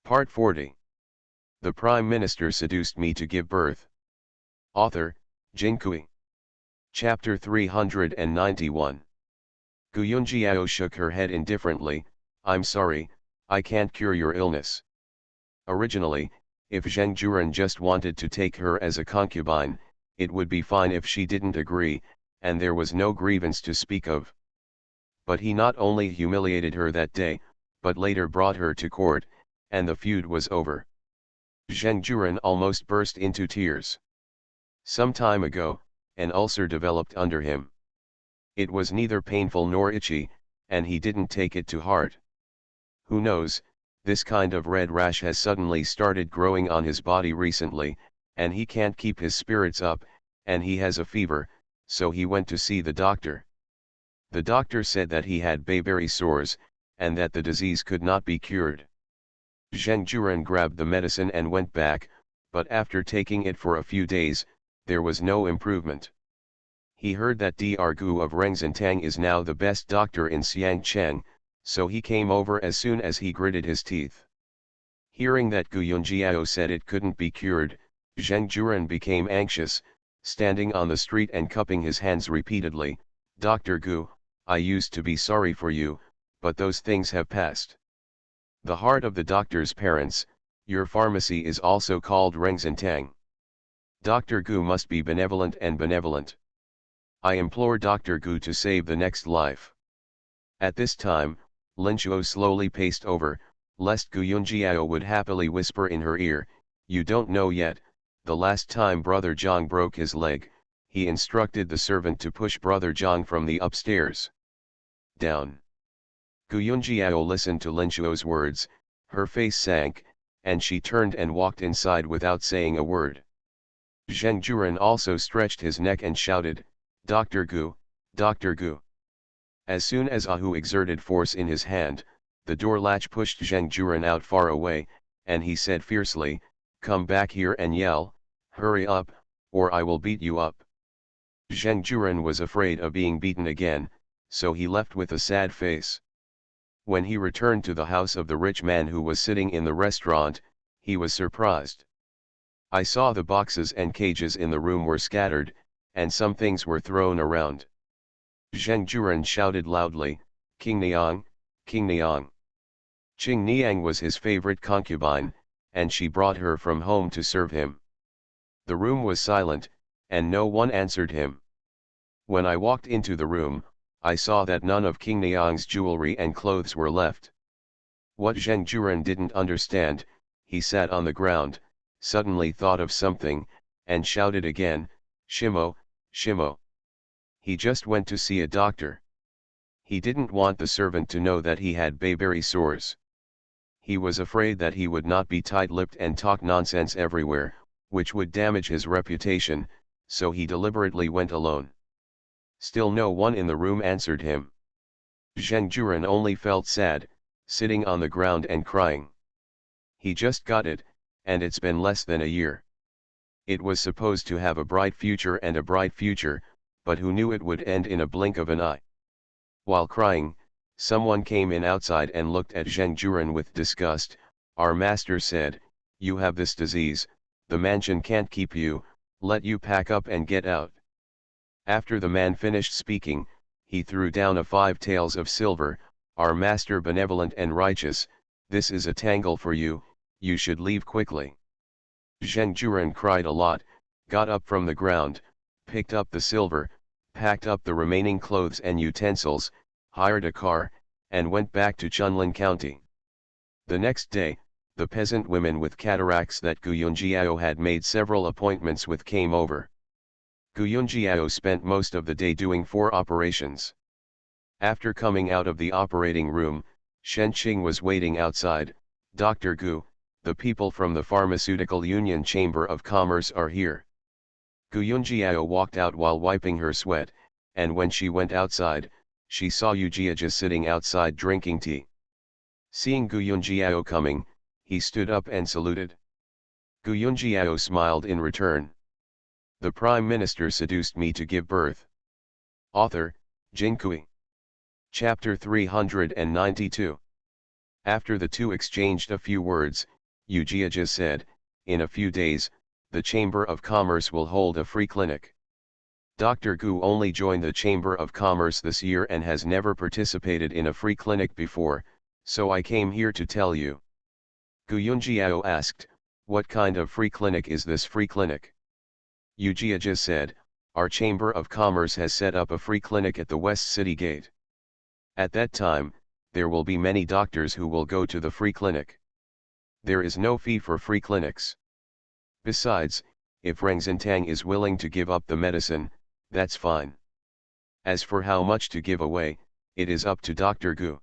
Part 40. The Prime Minister seduced me to give birth. Author, Jinkui. Chapter 391. Gu Yunjiao shook her head indifferently. I'm sorry, I can't cure your illness. Originally, if Zheng Juren just wanted to take her as a concubine, it would be fine if she didn't agree, and there was no grievance to speak of. But he not only humiliated her that day, but later brought her to court, and the feud was over. Zheng Juren almost burst into tears. Some time ago, an ulcer developed under him. It was neither painful nor itchy, and he didn't take it to heart. Who knows, this kind of red rash has suddenly started growing on his body recently, and he can't keep his spirits up, and he has a fever, so he went to see the doctor. The doctor said that he had bayberry sores, and that the disease could not be cured. Zheng Juren grabbed the medicine and went back, but after taking it for a few days, there was no improvement. He heard that Dr. Gu of Rengzentang is now the best doctor in Xiangcheng, so he came over as soon as he gritted his teeth. Hearing that Gu Yunjiao said it couldn't be cured, Zheng Juren became anxious, standing on the street and cupping his hands repeatedly. Dr. Gu, I used to be sorry for you, but those things have passed. The heart of the doctor's parents, your pharmacy is also called Rengzentang. Dr. Gu must be benevolent and benevolent. I implore Dr. Gu to save the next life. At this time, Lin Shuo slowly paced over, lest Gu Yunjiao would happily whisper in her ear, you don't know yet, the last time Brother Zhang broke his leg, he instructed the servant to push Brother Zhang from the upstairs. Down. Gu Yunjiao listened to Lin Shuo's words, her face sank, and she turned and walked inside without saying a word. Zheng Juren also stretched his neck and shouted, Dr. Gu, Dr. Gu. As soon as Ahu exerted force in his hand, the door latch pushed Zheng Juren out far away, and he said fiercely, come back here and yell, hurry up, or I will beat you up. Zheng Juren was afraid of being beaten again, so he left with a sad face. When he returned to the house of the rich man who was sitting in the restaurant, he was surprised. I saw the boxes and cages in the room were scattered, and some things were thrown around. Zheng Juren shouted loudly, King Niang, King Niang. Qing Niang was his favorite concubine, and she brought her from home to serve him. The room was silent, and no one answered him. When I walked into the room, I saw that none of King Niang's jewelry and clothes were left. What Zheng Juren didn't understand, he sat on the ground, suddenly thought of something, and shouted again, Shimo, Shimo. He just went to see a doctor. He didn't want the servant to know that he had bayberry sores. He was afraid that he would not be tight-lipped and talk nonsense everywhere, which would damage his reputation, so he deliberately went alone. Still no one in the room answered him. Zheng Juren only felt sad, sitting on the ground and crying. He just got it, and it's been less than a year. It was supposed to have a bright future, but who knew it would end in a blink of an eye. While crying, someone came in outside and looked at Zheng Juren with disgust. Our master said, you have this disease, the mansion can't keep you, let you pack up and get out. After the man finished speaking, he threw down a 5 taels of silver. Our master benevolent and righteous, this is a tangle for you, you should leave quickly. Zheng Juren cried a lot, got up from the ground, picked up the silver, packed up the remaining clothes and utensils, hired a car, and went back to Chunlin County. The next day, the peasant women with cataracts that Gu Yunjiao had made several appointments with came over. Gu Yunjiao spent most of the day doing 4 operations. After coming out of the operating room, Shen Qing was waiting outside. Dr. Gu, the people from the Pharmaceutical Union Chamber of Commerce are here. Gu Yunjiao walked out while wiping her sweat, and when she went outside, she saw Yu Jiajia sitting outside drinking tea. Seeing Gu Yunjiao coming, he stood up and saluted. Gu Yunjiao smiled in return. The Prime Minister seduced me to give birth. Author, Jinkui. Chapter 392. After the two exchanged a few words, Ujia said, in a few days, the Chamber of Commerce will hold a free clinic. Dr. Gu only joined the Chamber of Commerce this year and has never participated in a free clinic before, so I came here to tell you. Gu Yunjiao asked, what kind of free clinic is this free clinic? Ujia said, our Chamber of Commerce has set up a free clinic at the West City Gate. At that time, there will be many doctors who will go to the free clinic. There is no fee for free clinics. Besides, if Reng Zintang is willing to give up the medicine, that's fine. As for how much to give away, it is up to Dr. Gu.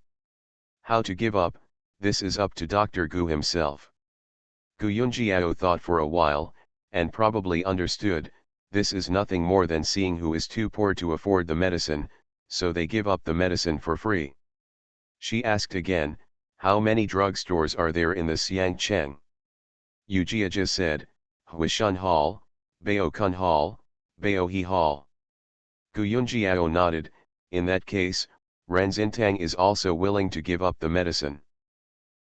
How to give up, this is up to Dr. Gu himself. Gu Yunjiao thought for a while, and probably understood, this is nothing more than seeing who is too poor to afford the medicine, so they give up the medicine for free. She asked again, how many drugstores are there in the Xiangcheng? Ujia said, Huishun Hall, Baokun Hall, Baohe Hall. Gu Yunjiao nodded, in that case, Ren Zintang is also willing to give up the medicine.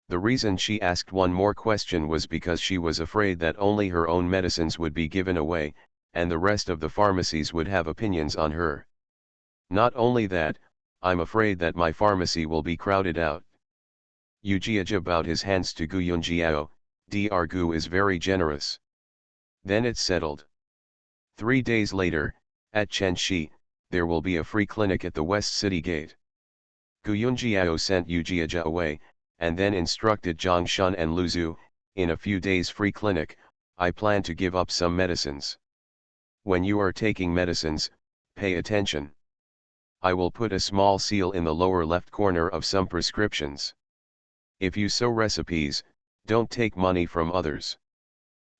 The reason she asked one more question was because she was afraid that only her own medicines would be given away, and the rest of the pharmacies would have opinions on her. Not only that, I'm afraid that my pharmacy will be crowded out. Ujia bowed his hands to Gu Yunjiao, Dr. Gu is very generous. Then it's settled. 3 days later, at Chenxi, there will be a free clinic at the West City Gate. Gu Yunjiao sent Ujia away, and then instructed Zhang Shun and Lu Zhu, in a few days free clinic, I plan to give up some medicines. When you are taking medicines, pay attention. I will put a small seal in the lower left corner of some prescriptions. If you sow recipes, don't take money from others.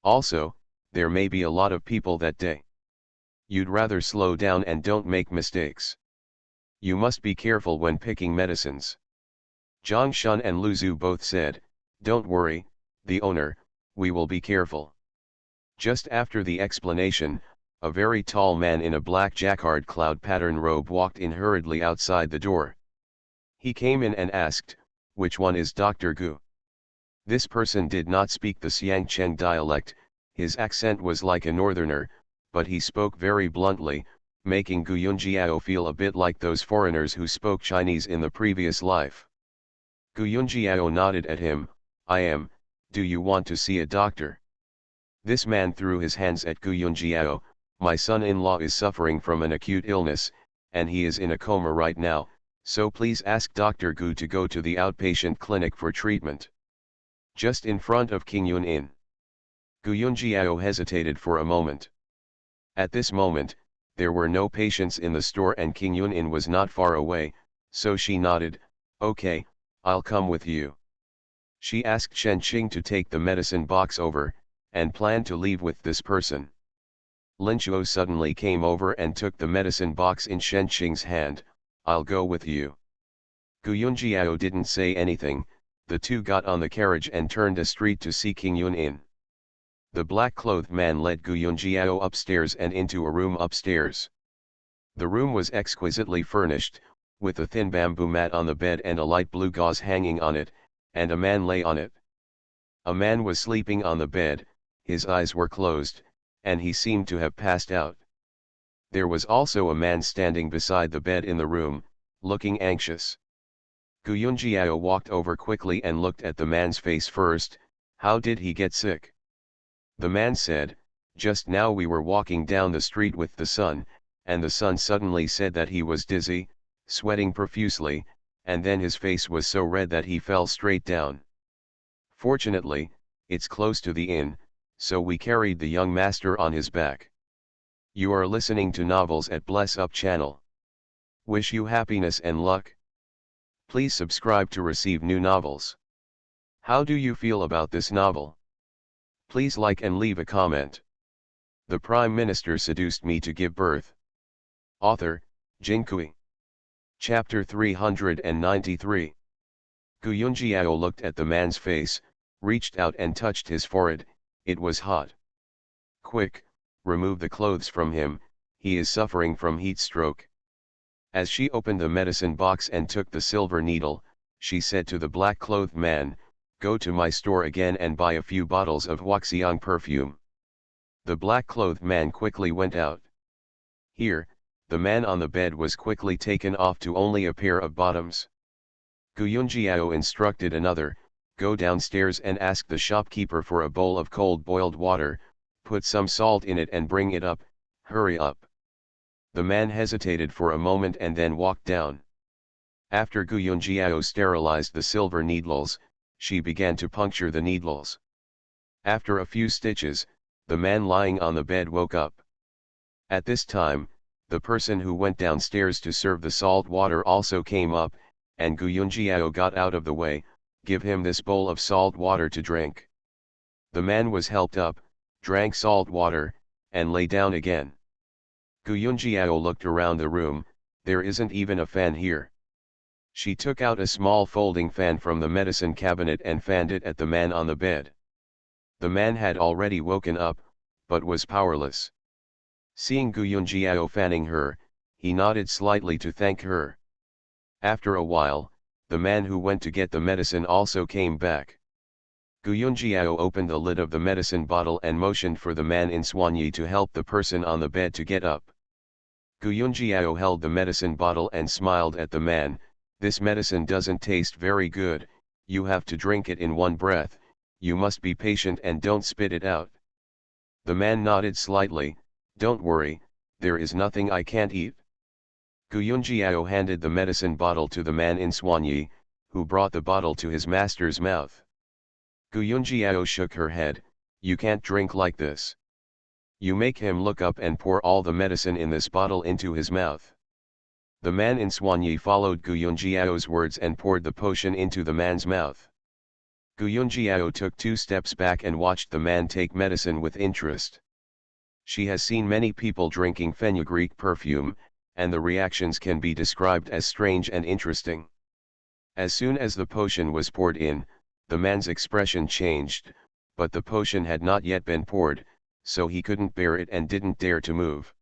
Also, there may be a lot of people that day. You'd rather slow down and don't make mistakes. You must be careful when picking medicines. Zhang Shun and Lu Zhu both said, don't worry, the owner, we will be careful. Just after the explanation, a very tall man in a black jacquard cloud pattern robe walked in hurriedly outside the door. He came in and asked, which one is Dr. Gu? This person did not speak the Xiangcheng dialect, his accent was like a northerner, but he spoke very bluntly, making Gu Yunjiao feel a bit like those foreigners who spoke Chinese in the previous life. Gu Yunjiao nodded at him, I am, do you want to see a doctor? This man threw his hands at Gu Yunjiao, my son-in-law is suffering from an acute illness, and he is in a coma right now, so please ask Dr. Gu to go to the outpatient clinic for treatment. Just in front of King Yun Inn. Gu Yunjiao hesitated for a moment. At this moment, there were no patients in the store and King Yun Inn was not far away, so she nodded, okay, I'll come with you. She asked Shen Qing to take the medicine box over, and planned to leave with this person. Lin Chuo suddenly came over and took the medicine box in Shen Qing's hand, I'll go with you. Gu Yunjiao didn't say anything, the two got on the carriage and turned a street to see King Yun Inn. The black-clothed man led Gu Yunjiao upstairs and into a room upstairs. The room was exquisitely furnished, with a thin bamboo mat on the bed and a light blue gauze hanging on it, and a man lay on it. A man was sleeping on the bed, his eyes were closed, and he seemed to have passed out. There was also a man standing beside the bed in the room, looking anxious. Gu Yunjiao walked over quickly and looked at the man's face first, how did he get sick? The man said, just now we were walking down the street with the sun, and the sun suddenly said that he was dizzy, sweating profusely, and then his face was so red that he fell straight down. Fortunately, it's close to the inn, so we carried the young master on his back. You are listening to novels at Bless Up channel. Wish you happiness and luck. Please subscribe to receive new novels. How do you feel about this novel? Please like and leave a comment. The Prime Minister seduced me to give birth. Author, Jin Kui. Chapter 393. Gu Yunjiao looked at the man's face, reached out and touched his forehead, it was hot. Quick, remove the clothes from him, he is suffering from heat stroke. As she opened the medicine box and took the silver needle, she said to the black-clothed man, Go to my store again and buy a few bottles of Huaxiang perfume. The black-clothed man quickly went out. Here, the man on the bed was quickly taken off to only a pair of bottoms. Gu Yunjiao instructed another, go downstairs and ask the shopkeeper for a bowl of cold boiled water, put some salt in it and bring it up, hurry up. The man hesitated for a moment and then walked down. After Gu Yunjiao sterilized the silver needles, she began to puncture the needles. After a few stitches, the man lying on the bed woke up. At this time, the person who went downstairs to serve the salt water also came up, and Gu Yunjiao got out of the way, give him this bowl of salt water to drink. The man was helped up, drank salt water, and lay down again. Gu Yunjiao looked around the room, there isn't even a fan here. She took out a small folding fan from the medicine cabinet and fanned it at the man on the bed. The man had already woken up, but was powerless. Seeing Gu Yunjiao fanning her, he nodded slightly to thank her. After a while, the man who went to get the medicine also came back. Gu Yunjiao opened the lid of the medicine bottle and motioned for the man in Soigny to help the person on the bed to get up. Gu Yunjiao held the medicine bottle and smiled at the man, this medicine doesn't taste very good, you have to drink it in one breath, you must be patient and don't spit it out. The man nodded slightly, don't worry, there is nothing I can't eat. Gu Yunjiao handed the medicine bottle to the man in Soigny, who brought the bottle to his master's mouth. Gu Yunjiao shook her head, you can't drink like this. You make him look up and pour all the medicine in this bottle into his mouth. The man in Soigny followed Gu Yunjiao's words and poured the potion into the man's mouth. Gu Yunjiao took 2 steps back and watched the man take medicine with interest. She has seen many people drinking fenugreek perfume, and the reactions can be described as strange and interesting. As soon as the potion was poured in, the man's expression changed, but the potion had not yet been poured, so he couldn't bear it and didn't dare to move.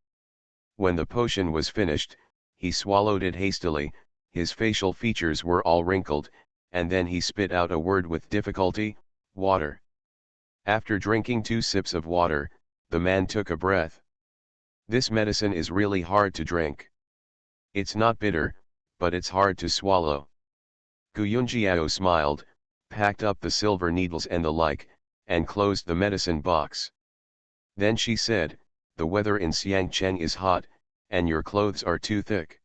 When the potion was finished, he swallowed it hastily, his facial features were all wrinkled, and then he spit out a word with difficulty, water. After drinking 2 sips of water, the man took a breath. This medicine is really hard to drink. It's not bitter, but it's hard to swallow. Gu Yunjiao smiled, packed up the silver needles and the like, and closed the medicine box. Then she said, the weather in Xiangcheng is hot, and your clothes are too thick.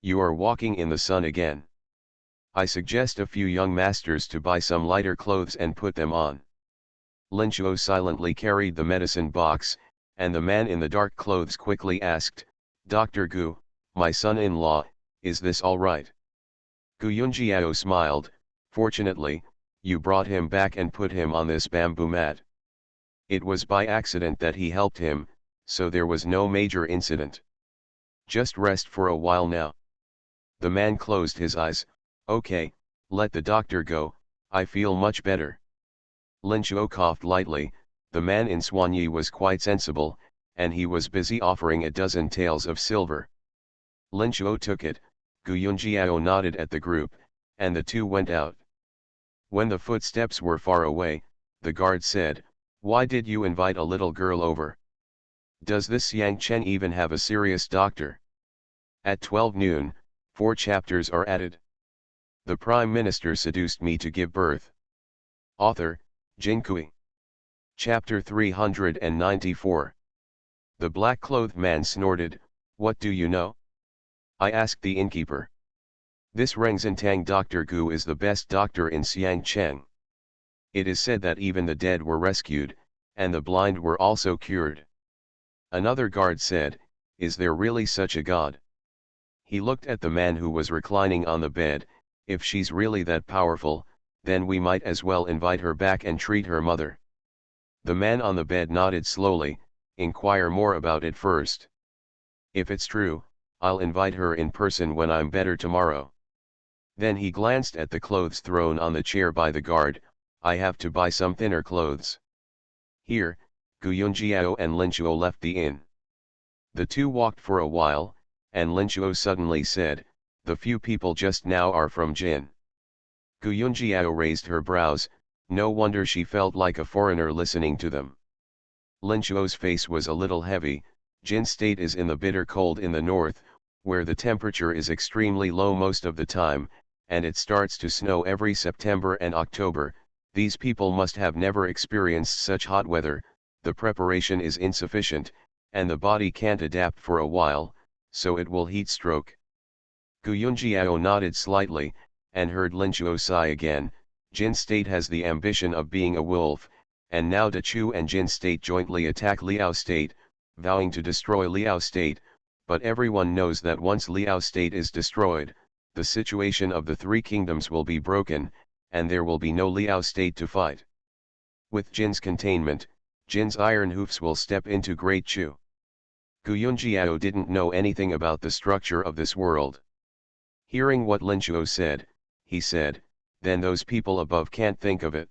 You are walking in the sun again. I suggest a few young masters to buy some lighter clothes and put them on. Lin Chuo silently carried the medicine box, and the man in the dark clothes quickly asked, Dr. Gu, my son-in-law, is this all right? Gu Yunjiao smiled, fortunately, you brought him back and put him on this bamboo mat. It was by accident that he helped him, so there was no major incident. Just rest for a while now. The man closed his eyes, okay, let the doctor go, I feel much better. Lin Chuo coughed lightly, the man in Soigny was quite sensible, and he was busy offering a dozen taels of silver. Lin Chuo took it, Gu Yunjiao nodded at the group, and the two went out. When the footsteps were far away, the guard said, why did you invite a little girl over? Does this Xiangcheng even have a serious doctor? At 12 noon, 4 chapters are added. The Prime Minister seduced me to give birth. Author, Jinkui. Chapter 394. The black-clothed man snorted, what do you know? I asked the innkeeper. This Rengzentang Dr. Gu is the best doctor in Xiangcheng. It is said that even the dead were rescued, and the blind were also cured. Another guard said, is there really such a god? He looked at the man who was reclining on the bed, if she's really that powerful, then we might as well invite her back and treat her mother. The man on the bed nodded slowly, inquire more about it first. If it's true, I'll invite her in person when I'm better tomorrow. Then he glanced at the clothes thrown on the chair by the guard, I have to buy some thinner clothes. Here, Gu Yunjiao and Lin Chuo left the inn. The two walked for a while, and Lin Chuo suddenly said, the few people just now are from Jin. Gu Yunjiao raised her brows, no wonder she felt like a foreigner listening to them. Lin Chuo's face was a little heavy. Jin State is in the bitter cold in the north, where the temperature is extremely low most of the time, and it starts to snow every September and October. These people must have never experienced such hot weather, the preparation is insufficient, and the body can't adapt for a while, so it will heat stroke. Gu Yunjiao nodded slightly, and heard Lin Chuo sigh again. Jin State has the ambition of being a wolf, and now Da Chu and Jin State jointly attack Liao State, vowing to destroy Liao State, but everyone knows that once Liao State is destroyed, the situation of the three kingdoms will be broken, and there will be no Liao State to fight. With Jin's containment, Jin's iron hoofs will step into Great Chu. Gu Yunjiao didn't know anything about the structure of this world. Hearing what Lin Chuo said, he said, then those people above can't think of it.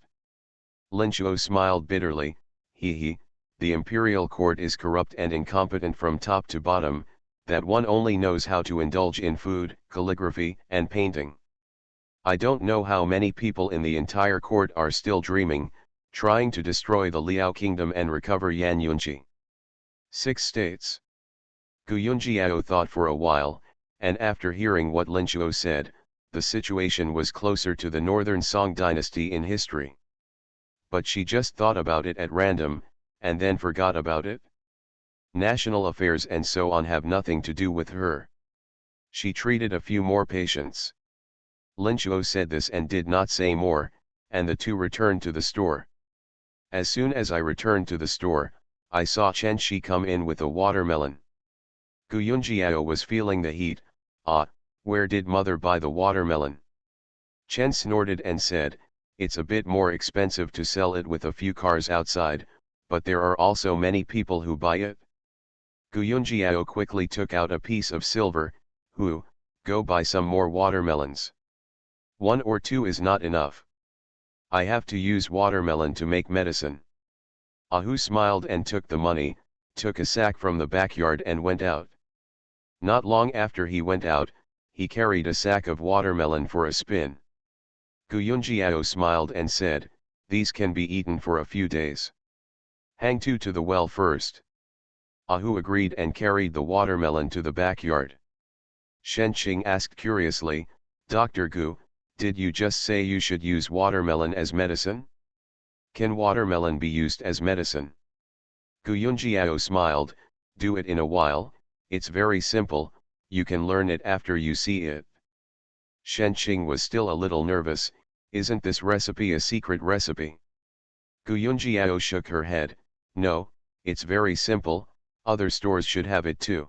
Lin Chuo smiled bitterly, he, the imperial court is corrupt and incompetent from top to bottom, that one only knows how to indulge in food, calligraphy, and painting. I don't know how many people in the entire court are still dreaming, trying to destroy the Liao kingdom and recover Yan Yunji. 6 states. Gu Yunjiao thought for a while, and after hearing what Lin Chuo said, the situation was closer to the Northern Song dynasty in history. But she just thought about it at random, and then forgot about it. National affairs and so on have nothing to do with her. She treated a few more patients. Lin Chuo said this and did not say more, and the two returned to the store. As soon as I returned to the store, I saw Chen Shi come in with a watermelon. Gu Yunjiao was feeling the heat. Where did mother buy the watermelon? Chen snorted and said, it's a bit more expensive to sell it with a few cars outside, but there are also many people who buy it. Gu Yunjiao quickly took out a piece of silver. Go buy some more watermelons. 1 or 2 is not enough. I have to use watermelon to make medicine. Hu smiled and took the money, took a sack from the backyard and went out. Not long after he went out, he carried a sack of watermelon for a spin. Gu Yunjiao smiled and said, these can be eaten for a few days. Hang 2 to the well first. Hu agreed and carried the watermelon to the backyard. Shen Qing asked curiously, Dr. Gu, did you just say you should use watermelon as medicine? Can watermelon be used as medicine? Gu Yunjiao smiled, do it in a while, it's very simple, you can learn it after you see it. Shen Qing was still a little nervous, isn't this recipe a secret recipe? Gu Yunjiao shook her head, no, it's very simple, other stores should have it too.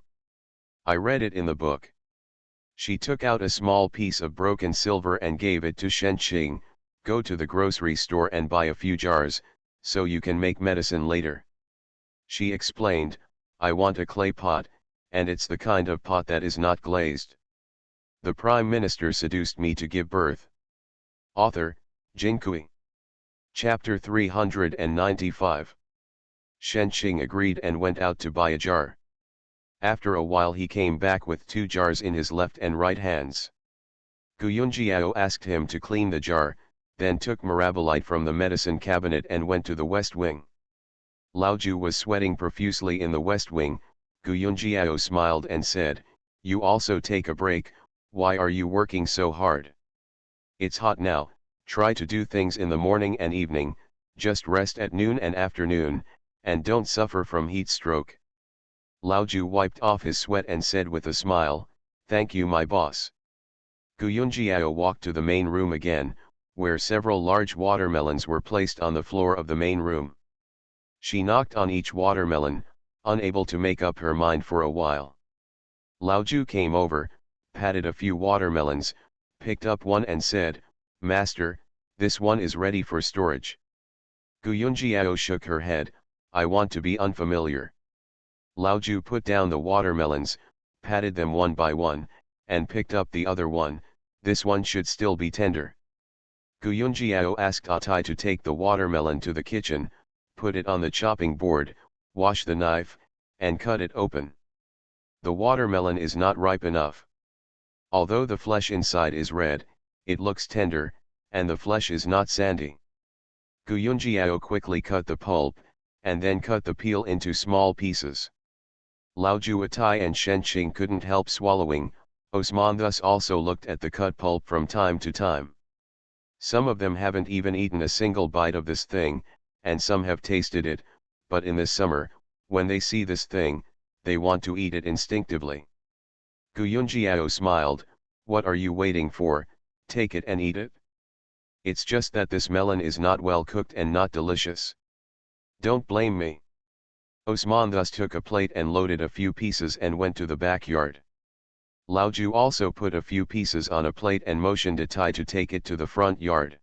I read it in the book. She took out a small piece of broken silver and gave it to Shen Qing, go to the grocery store and buy a few jars, so you can make medicine later. She explained, I want a clay pot, and it's the kind of pot that is not glazed. The Prime Minister seduced me to give birth. Author, Jinkui. Chapter 395. Shen Qing agreed and went out to buy a jar. After a while he came back with 2 jars in his left and right hands. Gu Yunjiao asked him to clean the jar, then took mirabolite from the medicine cabinet and went to the west wing. Lao Ju was sweating profusely in the west wing. Gu Yunjiao smiled and said, you also take a break, why are you working so hard? It's hot now, try to do things in the morning and evening, just rest at noon and afternoon, and don't suffer from heat stroke. Lao Ju wiped off his sweat and said with a smile, thank you my boss. Gu Yunjiao walked to the main room again, where several large watermelons were placed on the floor of the main room. She knocked on each watermelon, unable to make up her mind for a while. Lao Ju came over, patted a few watermelons, picked up one and said, Master, this one is ready for storage. Gu Yunjiao shook her head, I want to be unfamiliar. Lao Ju put down the watermelons, patted them one by one, and picked up the other one, this one should still be tender. Gu Yunjiao asked Atai to take the watermelon to the kitchen, put it on the chopping board, wash the knife, and cut it open. The watermelon is not ripe enough. Although the flesh inside is red, it looks tender, and the flesh is not sandy. Gu Yunjiao quickly cut the pulp, and then cut the peel into small pieces. Lao Juatai and Shen Qing couldn't help swallowing. Osman thus also looked at the cut pulp from time to time. Some of them haven't even eaten a single bite of this thing, and some have tasted it, but in this summer, when they see this thing, they want to eat it instinctively. Gu Yunjiao smiled, "What are you waiting for? Take it and eat it. It's just that this melon is not well cooked and not delicious. Don't blame me." Osman thus took a plate and loaded a few pieces and went to the backyard. Lao Ju also put a few pieces on a plate and motioned Atai to take it to the front yard.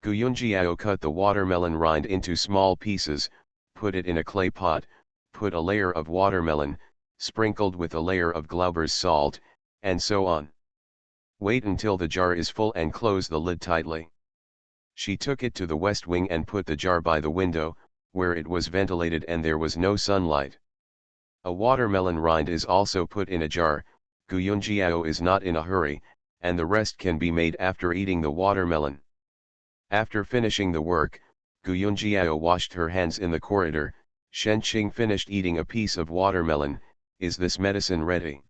Gu Yunjiao cut the watermelon rind into small pieces, put it in a clay pot, put a layer of watermelon, sprinkled with a layer of Glauber's salt, and so on. Wait until the jar is full and close the lid tightly. She took it to the west wing and put the jar by the window, where it was ventilated and there was no sunlight. A watermelon rind is also put in a jar. Gu Yunjiao is not in a hurry, and the rest can be made after eating the watermelon. After finishing the work, Gu Yunjiao washed her hands in the corridor. Shen Qing finished eating a piece of watermelon. "Is this medicine ready?"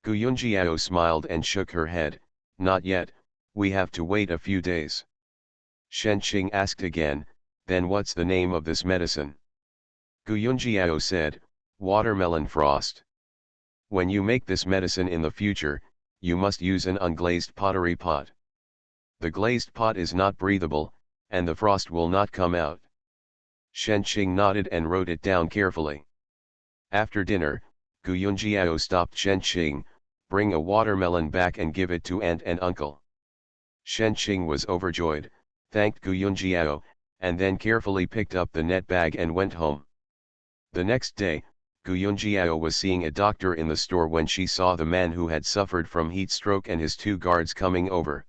Gu Yunjiao smiled and shook her head. "Not yet, we have to wait a few days." Shen Qing asked again, "Then what's the name of this medicine?" Gu Yunjiao said, "Watermelon frost. When you make this medicine in the future, you must use an unglazed pottery pot. The glazed pot is not breathable, and the frost will not come out." Shen Qing nodded and wrote it down carefully. After dinner, Gu Yunjiao stopped Shen Qing, "Bring a watermelon back and give it to aunt and uncle." Shen Qing was overjoyed, thanked Gu Yunjiao, and then carefully picked up the net bag and went home. The next day, Gu Yunjiao was seeing a doctor in the store when she saw the man who had suffered from heat stroke and his two guards coming over.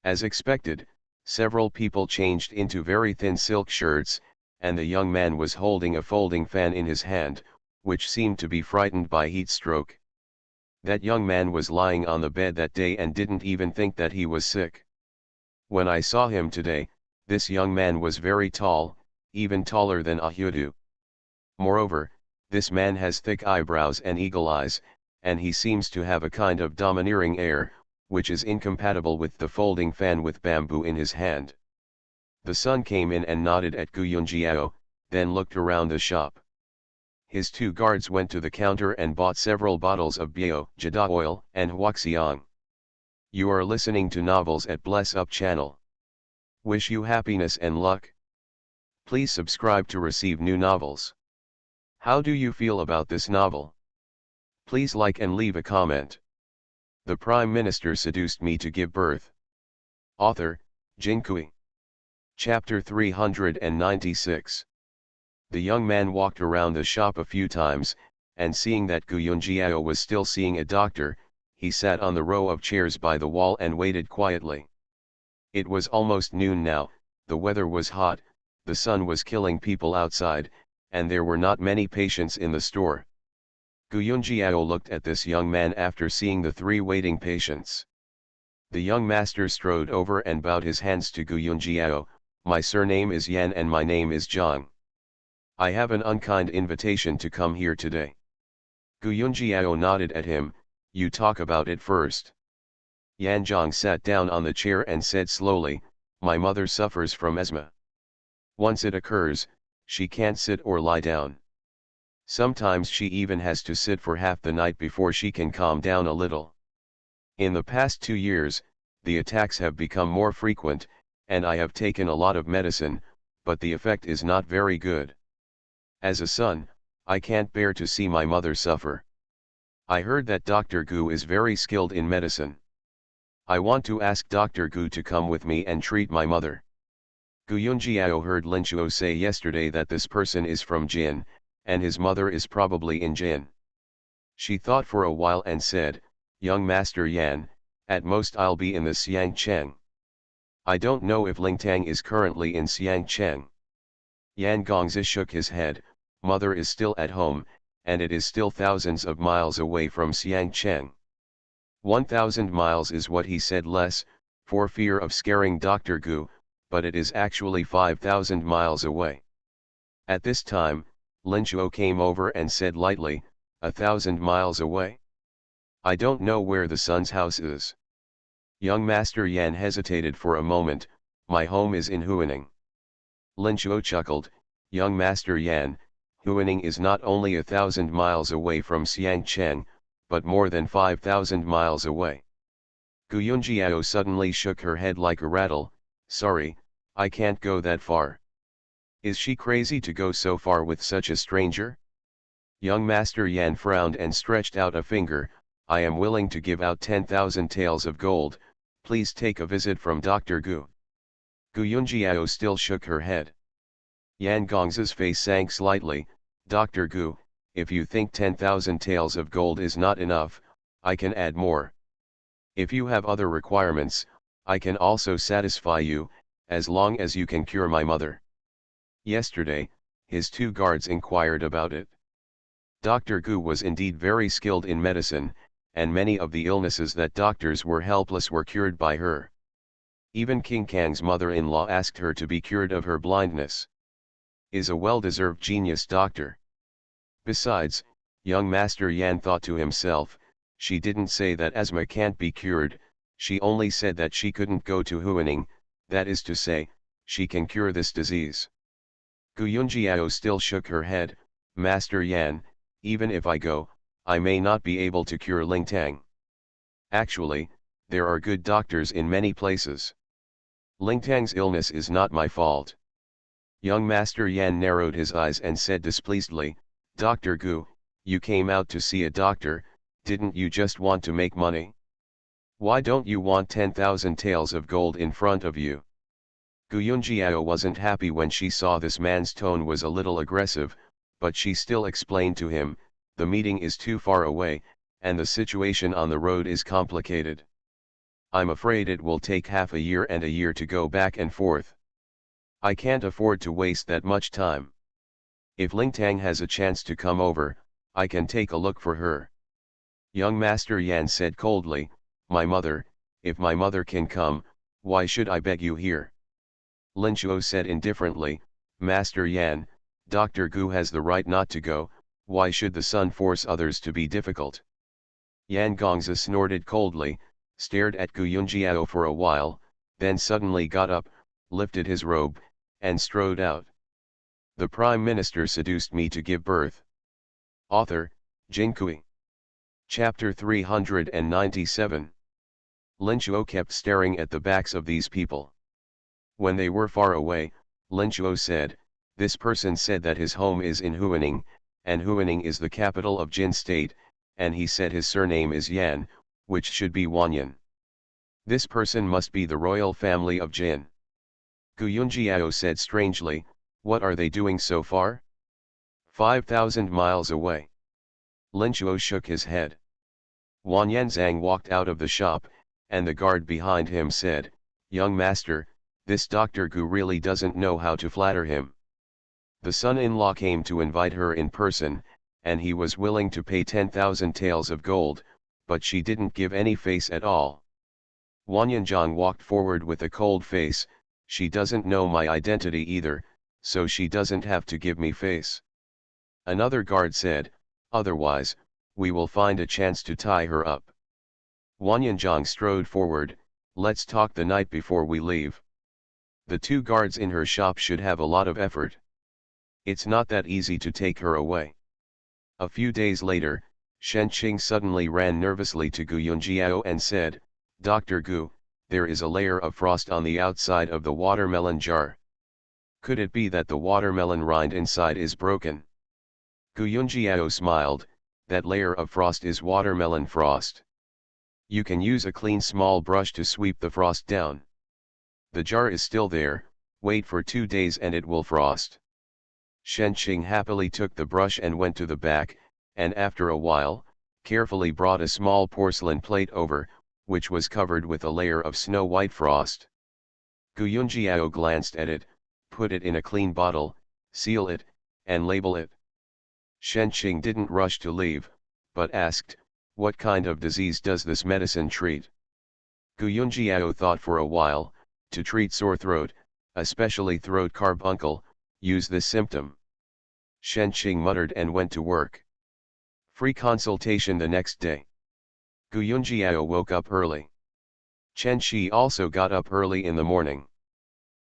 As expected, several people changed into very thin silk shirts, and the young man was holding a folding fan in his hand, which seemed to be frightened by heat stroke. That young man was lying on the bed that day and didn't even think that he was sick. When I saw him today, this young man was very tall, even taller than Ahudu. Moreover, this man has thick eyebrows and eagle eyes, and he seems to have a kind of domineering air, which is incompatible with the folding fan with bamboo in his hand. The son came in and nodded at Gu Yunjiao, then looked around the shop. His two guards went to the counter and bought several bottles of Bio, Jada oil, and Huaxiang. You are listening to Novels at Bless Up channel. Wish you happiness and luck. Please subscribe to receive new novels. How do you feel about this novel? Please like and leave a comment. The Prime Minister seduced me to give birth. Author, Jin Kui. Chapter 396. The young man walked around the shop a few times, and seeing that Gu Yunjiao was still seeing a doctor, he sat on the row of chairs by the wall and waited quietly. It was almost noon now, the weather was hot, the sun was killing people outside, and there were not many patients in the store. Gu Yunjiao looked at this young man after seeing the three waiting patients. The young master strode over and bowed his hands to Gu Yunjiao. My surname is Yan and my name is Zhang. I have an unkind invitation to come here today. Gu Yunjiao nodded at him. You talk about it first. Yan Zhang sat down on the chair and said slowly, my mother suffers from asthma. Once it occurs, she can't sit or lie down. Sometimes she even has to sit for half the night before she can calm down a little. In the past 2 years, the attacks have become more frequent, and I have taken a lot of medicine, but the effect is not very good. As a son, I can't bear to see my mother suffer. I heard that Dr. Gu is very skilled in medicine. I want to ask Dr. Gu to come with me and treat my mother. Gu Yunjiao heard Lin Chuo say yesterday that this person is from Jin, and his mother is probably in Jin. She thought for a while and said, Young Master Yan, at most I'll be in the Xiangcheng. I don't know if Lingtang is currently in Xiangcheng. Yan Gongzi shook his head. Mother is still at home, and it is still thousands of miles away from Xiangcheng. 1,000 miles is what he said less, for fear of scaring Dr. Gu, but it is actually 5,000 miles away. At this time, Lin Chuo came over and said lightly, 1,000 miles away? I don't know where the sun's house is. Young Master Yan hesitated for a moment, my home is in Huining. Lin Chuo chuckled, young Master Yan, Huining is not only 1,000 miles away from Xiangcheng, but more than 5,000 miles away. Gu Yunjiao suddenly shook her head like a rattle, sorry, I can't go that far. Is she crazy to go so far with such a stranger? Young Master Yan frowned and stretched out a finger, I am willing to give out 10,000 taels of gold, please take a visit from Dr. Gu. Gu Yunjiao still shook her head. Yan Gong's face sank slightly, Dr. Gu, if you think 10,000 taels of gold is not enough, I can add more. If you have other requirements, I can also satisfy you, as long as you can cure my mother. Yesterday, his two guards inquired about it. Dr. Gu was indeed very skilled in medicine, and many of the illnesses that doctors were helpless were cured by her. Even King Kang's mother-in-law asked her to be cured of her blindness. Is a well-deserved genius doctor. Besides, young Master Yan thought to himself, she didn't say that asthma can't be cured, she only said that she couldn't go to Huining, that is to say, she can cure this disease. Gu Yunjiao still shook her head, Master Yan, even if I go, I may not be able to cure Lingtang. Actually, there are good doctors in many places. Lingtang's illness is not my fault. Young Master Yan narrowed his eyes and said displeasedly, Dr. Gu, you came out to see a doctor, didn't you just want to make money? Why don't you want 10,000 taels of gold in front of you? Gu Yunjiao wasn't happy when she saw this man's tone was a little aggressive, but she still explained to him, the meeting is too far away, and the situation on the road is complicated. I'm afraid it will take half a year and a year to go back and forth. I can't afford to waste that much time. If Lingtang has a chance to come over, I can take a look for her. Young Master Yan said coldly, my mother, if my mother can come, why should I beg you here? Lin Chuo said indifferently, Master Yan, Dr. Gu has the right not to go, why should the son force others to be difficult? Yan Gongzi snorted coldly, stared at Gu Yunjiao for a while, then suddenly got up, lifted his robe, and strode out. The Prime Minister seduced me to give birth. Author, Jin Kui. Chapter 397. Lin Chuo kept staring at the backs of these people. When they were far away, Lin Chuo said, this person said that his home is in Huining, and Huining is the capital of Jin State, and he said his surname is Yan, which should be Wanyan. This person must be the royal family of Jin. Gu Yunjiao said strangely, what are they doing so far? 5,000 miles away. Lin Chuo shook his head. Wanyan Zhang walked out of the shop, and the guard behind him said, young master, this Dr. Gu really doesn't know how to flatter him. The son-in-law came to invite her in person, and he was willing to pay 10,000 taels of gold, but she didn't give any face at all. Wanyan Zhang walked forward with a cold face, she doesn't know my identity either, so she doesn't have to give me face. Another guard said, otherwise, we will find a chance to tie her up. Wanyan Zhang strode forward, let's talk the night before we leave. The two guards in her shop should have a lot of effort. It's not that easy to take her away. A few days later, Shen Qing suddenly ran nervously to Gu Yunjiao and said, Dr. Gu, there is a layer of frost on the outside of the watermelon jar. Could it be that the watermelon rind inside is broken? Gu Yunjiao smiled, that layer of frost is watermelon frost. You can use a clean small brush to sweep the frost down. The jar is still there, wait for 2 days and it will frost. Shen Qing happily took the brush and went to the back, and after a while, carefully brought a small porcelain plate over, which was covered with a layer of snow-white frost. Gu Yunjiao glanced at it, put it in a clean bottle, seal it, and label it. Shen Qing didn't rush to leave, but asked, what kind of disease does this medicine treat? Guyunjiao thought for a while. To treat sore throat, especially throat carbuncle, use this symptom. Shenqing muttered and went to work. Free consultation the next day. Guyunjiao woke up early. Chen Shi also got up early in the morning.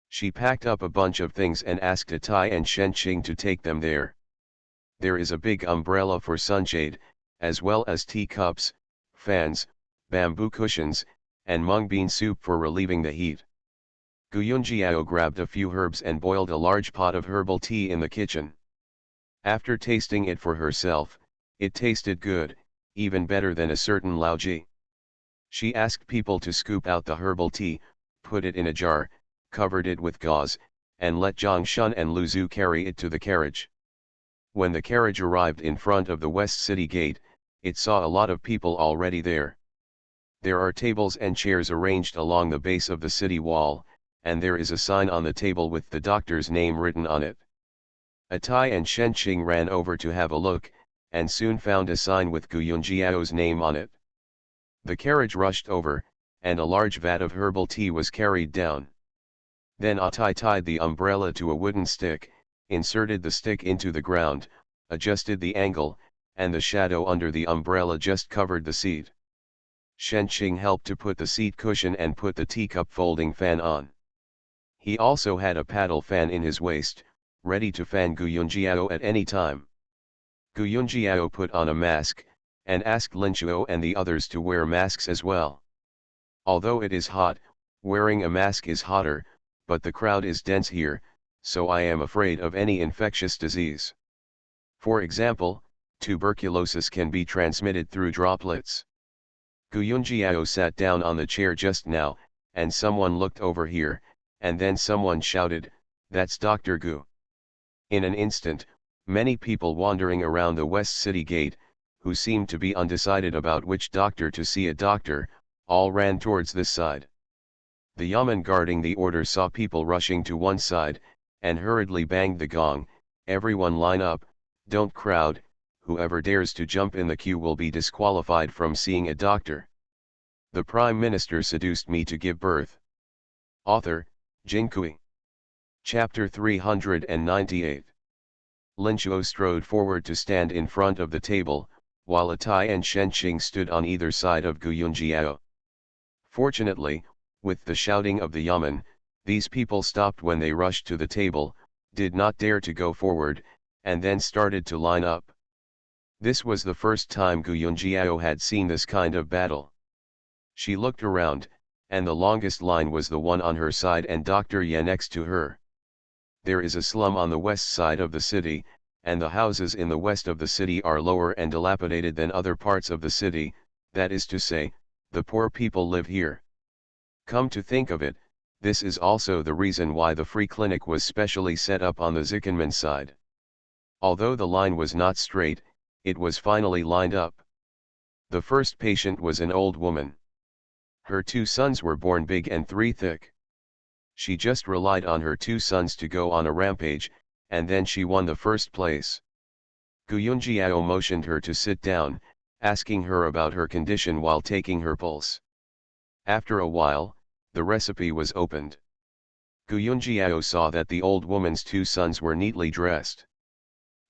She packed up a bunch of things and asked Atai and Shenqing to take them there. There is a big umbrella for sunshade, as well as teacups, fans, bamboo cushions, and mung bean soup for relieving the heat. Guyunjiao grabbed a few herbs and boiled a large pot of herbal tea in the kitchen. After tasting it for herself, it tasted good, even better than a certain Laoji. She asked people to scoop out the herbal tea, put it in a jar, covered it with gauze, and let Zhang Shun and Lu Zhu carry it to the carriage. When the carriage arrived in front of the West City Gate, it saw a lot of people already there. There are tables and chairs arranged along the base of the city wall, and there is a sign on the table with the doctor's name written on it. Atai and Shenqing ran over to have a look, and soon found a sign with Guyunjiao's name on it. The carriage rushed over, and a large vat of herbal tea was carried down. Then Atai tied the umbrella to a wooden stick, inserted the stick into the ground, adjusted the angle, and the shadow under the umbrella just covered the seat. Shenqing helped to put the seat cushion and put the teacup folding fan on. He also had a paddle fan in his waist, ready to fan Guyunjiao at any time. Guyunjiao put on a mask, and asked Linchuo and the others to wear masks as well. Although it is hot, wearing a mask is hotter, but the crowd is dense here, so I am afraid of any infectious disease. For example, tuberculosis can be transmitted through droplets. Guyunjiao sat down on the chair just now, and someone looked over here, and then someone shouted, "That's Dr. Gu." In an instant, many people wandering around the West City Gate, who seemed to be undecided about which doctor to see a doctor, all ran towards this side. The yamen guarding the order saw people rushing to one side, and hurriedly banged the gong, "Everyone line up, don't crowd, whoever dares to jump in the queue will be disqualified from seeing a doctor." The Prime Minister seduced me to give birth. Author, Jinkui. Chapter 398. Linchuo strode forward to stand in front of the table, while Atai and Shenqing stood on either side of Guyunjiao. Fortunately, with the shouting of the yamen, these people stopped when they rushed to the table, did not dare to go forward, and then started to line up. This was the first time Guyunjiao had seen this kind of battle. She looked around, and the longest line was the one on her side and Dr. Ye next to her. There is a slum on the west side of the city, and the houses in the west of the city are lower and dilapidated than other parts of the city, that is to say, the poor people live here. Come to think of it, this is also the reason why the free clinic was specially set up on the Zickenman side. Although the line was not straight, it was finally lined up. The first patient was an old woman. Her 2 sons were born big and 3 thick. She just relied on her 2 sons to go on a rampage, and then she won the first place. Guyunjiao motioned her to sit down, asking her about her condition while taking her pulse. After a while, the recipe was opened. Guyunjiao saw that the old woman's 2 sons were neatly dressed.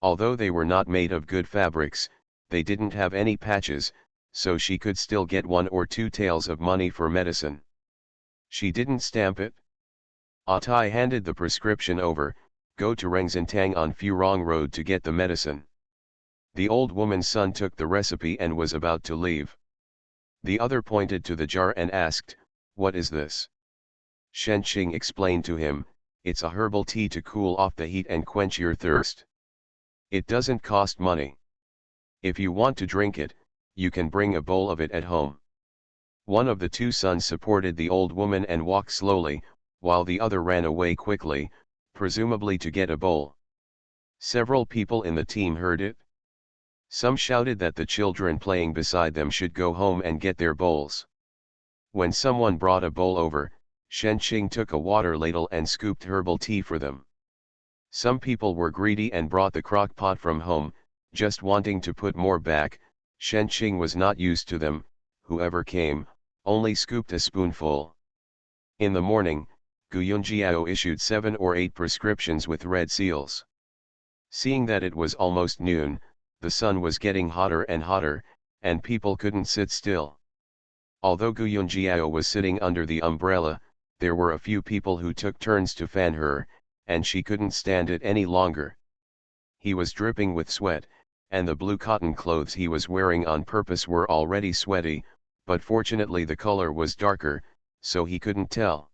Although they were not made of good fabrics, they didn't have any patches, so she could still get 1 or 2 taels of money for medicine. She didn't stamp it. Atai handed the prescription over, "Go to Rengzintang on Furong Road to get the medicine." The old woman's son took the recipe and was about to leave. The other pointed to the jar and asked, "What is this?" Shenqing explained to him, "It's a herbal tea to cool off the heat and quench your thirst. It doesn't cost money. If you want to drink it, you can bring a bowl of it at home." One of the 2 sons supported the old woman and walked slowly, while the other ran away quickly, presumably to get a bowl. Several people in the team heard it. Some shouted that the children playing beside them should go home and get their bowls. When someone brought a bowl over, Shenqing took a water ladle and scooped herbal tea for them. Some people were greedy and brought the crock pot from home, just wanting to put more back. Shenqing was not used to them, whoever came, Only scooped a spoonful. In the morning, Guyunjiao issued 7 or 8 prescriptions with red seals. Seeing that it was almost noon, the sun was getting hotter and hotter, and people couldn't sit still. Although Guyunjiao was sitting under the umbrella, there were a few people who took turns to fan her, and she couldn't stand it any longer. He was dripping with sweat, and the blue cotton clothes he was wearing on purpose were already sweaty, but fortunately the color was darker, so he couldn't tell.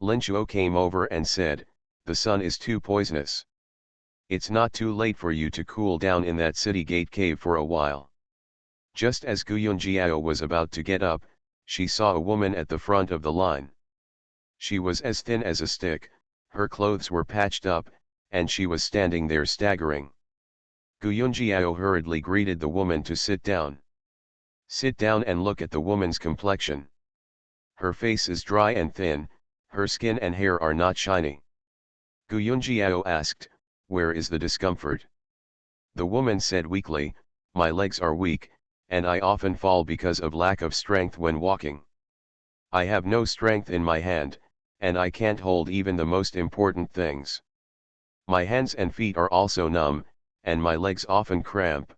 Lin Chuo came over and said, "The sun is too poisonous. It's not too late for you to cool down in that city gate cave for a while." Just as Guyunjiao was about to get up, she saw a woman at the front of the line. She was as thin as a stick, her clothes were patched up, and she was standing there staggering. Guyunjiao hurriedly greeted the woman to sit down. "Sit down and look at the woman's complexion. Her face is dry and thin, her skin and hair are not shiny." Guyunjiao asked, "Where is the discomfort?" The woman said weakly, "My legs are weak, and I often fall because of lack of strength when walking. I have no strength in my hand, and I can't hold even the most important things. My hands and feet are also numb, and my legs often cramp."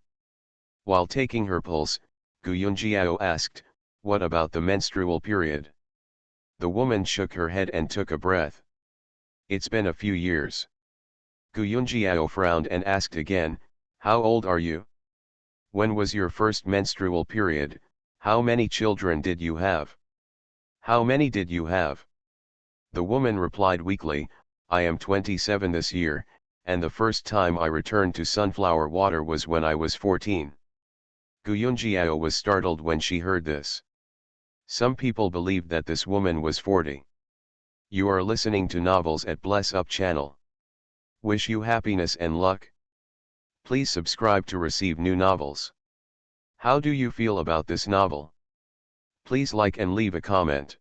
While taking her pulse, Guyunjiao asked, "What about the menstrual period?" The woman shook her head and took a breath. "It's been a few years." Guyunjiao frowned and asked again, "How old are you? When was your first menstrual period? How many children did you have? How many did you have?" The woman replied weakly, "I am 27 this year, and the first time I returned to sunflower water was when I was 14. Guyunjiao was startled when she heard this. Some people believed that this woman was 40. You are listening to Novels at Bless Up channel. Wish you happiness and luck. Please subscribe to receive new novels. How do you feel about this novel? Please like and leave a comment.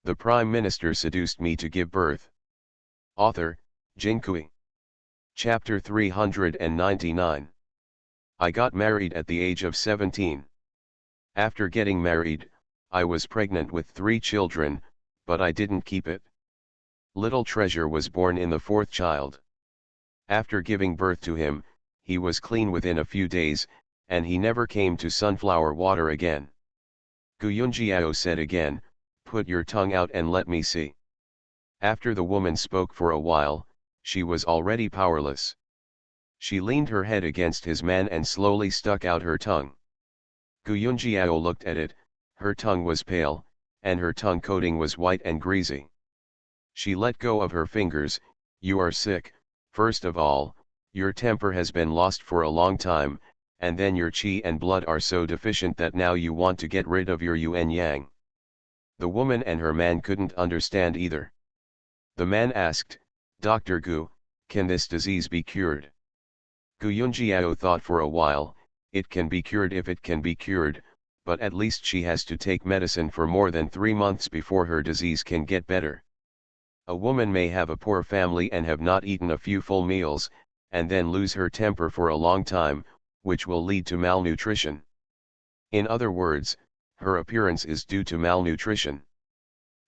The Prime Minister seduced me to give birth. Author, Jinkui. Chapter 399. I got married at the age of 17. After getting married, I was pregnant with 3 children, but I didn't keep it. Little Treasure was born in the 4th child. After giving birth to him, he was clean within a few days, and he never came to sunflower water again. Guyunjiao said again, "Put your tongue out and let me see." After the woman spoke for a while, she was already powerless. She leaned her head against his man and slowly stuck out her tongue. Guyunjiao looked at it, her tongue was pale, and her tongue coating was white and greasy. She let go of her fingers. "You are sick, first of all, your temper has been lost for a long time, and then your qi and blood are so deficient that now you want to get rid of your yin and yang." The woman and her man couldn't understand either. The man asked, "Dr. Gu, can this disease be cured?" Guyunjiao thought for a while, "It can be cured if it can be cured, but at least she has to take medicine for more than 3 months before her disease can get better. A woman may have a poor family and have not eaten a few full meals, and then lose her temper for a long time, which will lead to malnutrition. In other words, her appearance is due to malnutrition."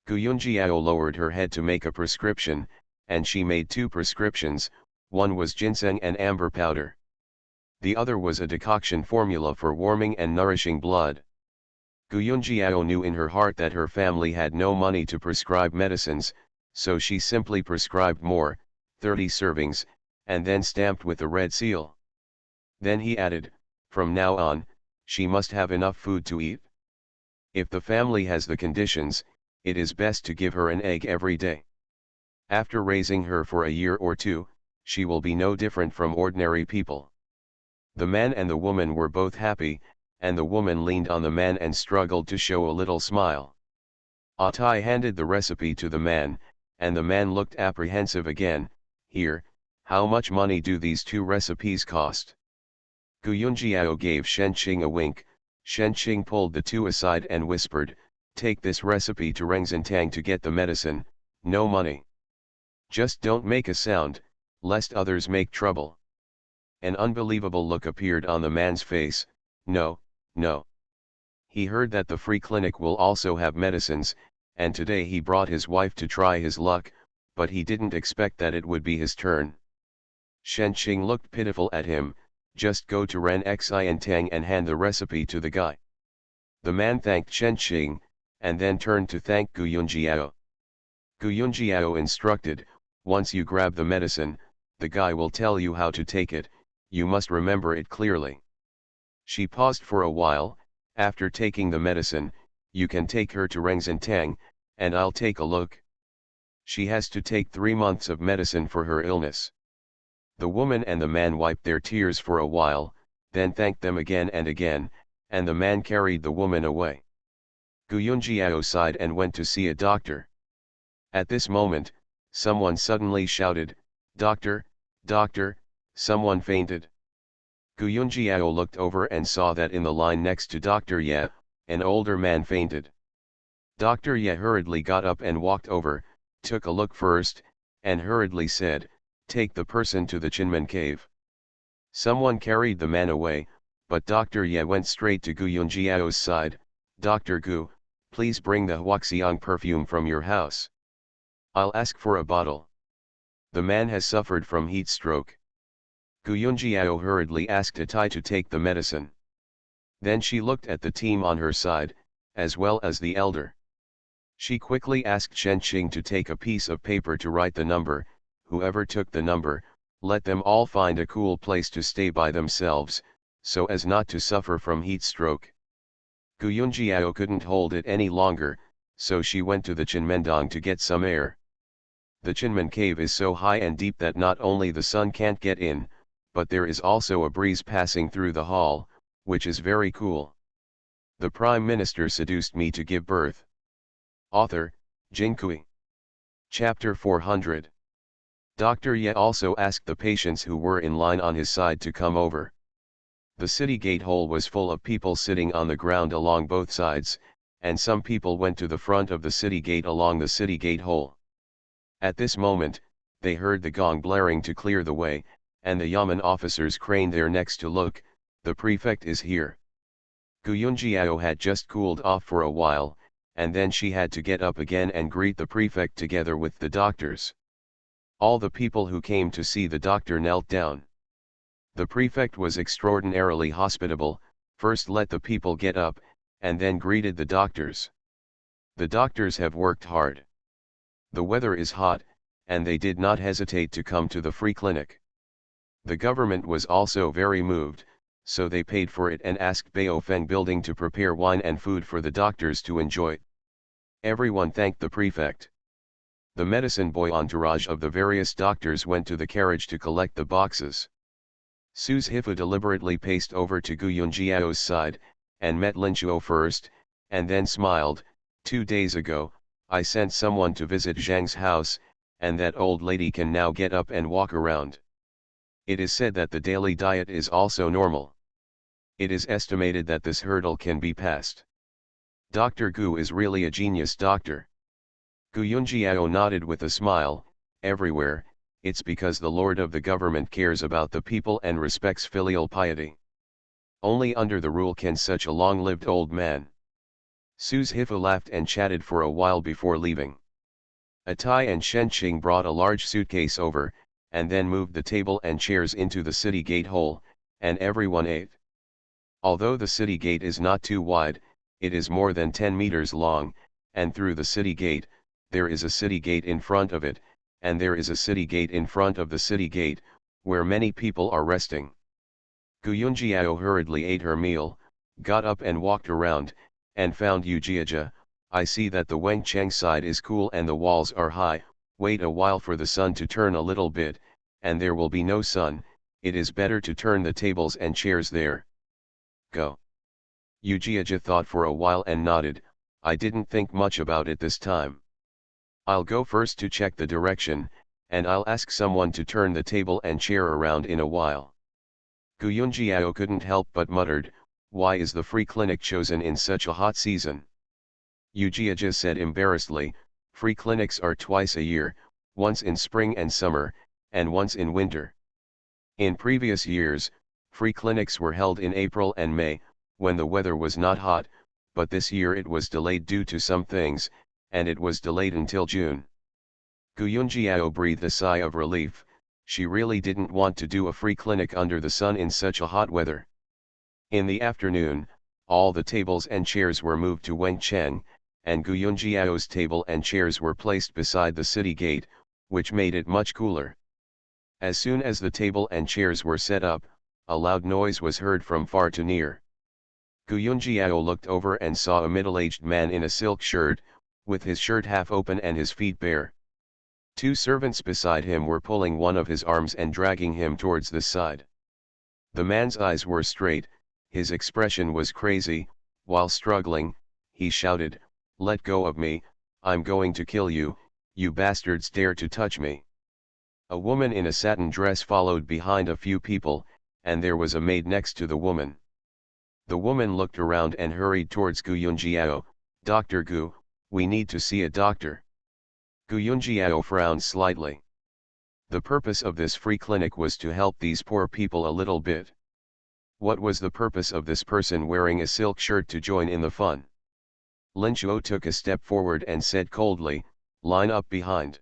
Guyunjiao lowered her head to make a prescription, and she made 2 prescriptions. One was ginseng and amber powder. The other was a decoction formula for warming and nourishing blood. Guyunjiao knew in her heart that her family had no money to prescribe medicines, so she simply prescribed more, 30 servings, and then stamped with the red seal. Then he added, "From now on, she must have enough food to eat. If the family has the conditions, it is best to give her an egg every day. After raising her for a year or 2, she will be no different from ordinary people." The man and the woman were both happy, and the woman leaned on the man and struggled to show a little smile. Atai handed the recipe to the man, and the man looked apprehensive again. "Here, how much money do these 2 recipes cost?" Guyunjiao gave Shenqing a wink. Shenqing pulled the 2 aside and whispered, "Take this recipe to Rengzintang to get the medicine, no money. Just don't make a sound, lest others make trouble." An unbelievable look appeared on the man's face. "No, no." He heard that the free clinic will also have medicines, and today he brought his wife to try his luck, but he didn't expect that it would be his turn. Shen Qing looked pitiful at him. Just go to Ren Xi and Tang and hand the recipe to the guy. The man thanked Shen Qing, and then turned to thank Gu Yunjiao. Gu Yunjiao instructed, once you grab the medicine, the guy will tell you how to take it, you must remember it clearly. She paused for a while. After taking the medicine, you can take her to Rengzhen, and I'll take a look. She has to take 3 months of medicine for her illness. The woman and the man wiped their tears for a while, then thanked them again and again, and the man carried the woman away. Gu Yunjiao sighed and went to see a doctor. At this moment, someone suddenly shouted, "Doctor, doctor, someone fainted." Gu Yunjiao looked over and saw that in the line next to Dr. Ye, an older man fainted. Dr. Ye hurriedly got up and walked over, took a look first, and hurriedly said, "Take the person to the Qinmen cave." Someone carried the man away, but Dr. Ye went straight to Gu Yunjiao's side. "Dr. Gu, please bring the Huaxiang perfume from your house. I'll ask for a bottle. The man has suffered from heat stroke." Gu Yunjiao hurriedly asked Atai to take the medicine. Then she looked at the team on her side, as well as the elder. She quickly asked Shen Qing to take a piece of paper to write the number. Whoever took the number, let them all find a cool place to stay by themselves, so as not to suffer from heat stroke. Gu Yunjiao couldn't hold it any longer, so she went to the Qinmendong to get some air. The Qinmen cave is so high and deep that not only the sun can't get in, but there is also a breeze passing through the hall, which is very cool. The Prime Minister seduced me to give birth. Author, Jinkui. Chapter 400. Dr. Ye also asked the patients who were in line on his side to come over. The city gate hole was full of people sitting on the ground along both sides, and some people went to the front of the city gate along the city gate hole. At this moment, they heard the gong blaring to clear the way, and the Yamen officers craned their necks to look. The prefect is here. Gu Yunjiao had just cooled off for a while, and then she had to get up again and greet the prefect together with the doctors. All the people who came to see the doctor knelt down. The prefect was extraordinarily hospitable, first let the people get up, and then greeted the doctors. The doctors have worked hard. The weather is hot, and they did not hesitate to come to the free clinic. The government was also very moved, so they paid for it and asked Baofeng Building to prepare wine and food for the doctors to enjoy. Everyone thanked the prefect. The medicine boy entourage of the various doctors went to the carriage to collect the boxes. Suze Hifu deliberately paced over to Gu Yunjiao's side, and met Lin Chuo first, and then smiled. 2 days ago, I sent someone to visit Zhang's house, and that old lady can now get up and walk around. It is said that the daily diet is also normal. It is estimated that this hurdle can be passed. Dr. Gu is really a genius doctor. Gu Yunjiao nodded with a smile. Everywhere, it's because the lord of the government cares about the people and respects filial piety. Only under the rule can such a long-lived old man. Suze Hifu laughed and chatted for a while before leaving. Atai and Shen Qing brought a large suitcase over, and then moved the table and chairs into the city gate hole, and everyone ate. Although the city gate is not too wide, it is more than 10 meters long, and through the city gate, there is a city gate in front of it, and there is a city gate in front of the city gate, where many people are resting. Gu Yunjiao hurriedly ate her meal, got up and walked around, and found Yujiaja. I see that the Wengcheng side is cool and the walls are high. Wait a while for the sun to turn a little bit, and there will be no sun. It is better to turn the tables and chairs there. Go. Yujiaja thought for a while and nodded. I didn't think much about it this time. I'll go first to check the direction, and I'll ask someone to turn the table and chair around in a while. Gu Yunjiao couldn't help but muttered, why is the free clinic chosen in such a hot season? Yujiaja said embarrassedly, free clinics are twice a year, once in spring and summer, and once in winter. In previous years, free clinics were held in April and May, when the weather was not hot, but this year it was delayed due to some things, and it was delayed until June. Gu Yunjiao breathed a sigh of relief. She really didn't want to do a free clinic under the sun in such a hot weather. In the afternoon, all the tables and chairs were moved to Wengcheng, and Gu Yunjiao's table and chairs were placed beside the city gate, which made it much cooler. As soon as the table and chairs were set up, a loud noise was heard from far to near. Gu Yunjiao looked over and saw a middle-aged man in a silk shirt, with his shirt half open and his feet bare. Two servants beside him were pulling one of his arms and dragging him towards the side. The man's eyes were straight, his expression was crazy. While struggling, he shouted, "Let go of me, I'm going to kill you, you bastards dare to touch me." A woman in a satin dress followed behind a few people, and there was a maid next to the woman. The woman looked around and hurried towards Gu Yunjiao. "Dr. Gu, we need to see a doctor." Gu Yunjiao frowned slightly. The purpose of this free clinic was to help these poor people a little bit. What was the purpose of this person wearing a silk shirt to join in the fun? Lin Chuo took a step forward and said coldly, "Line up behind."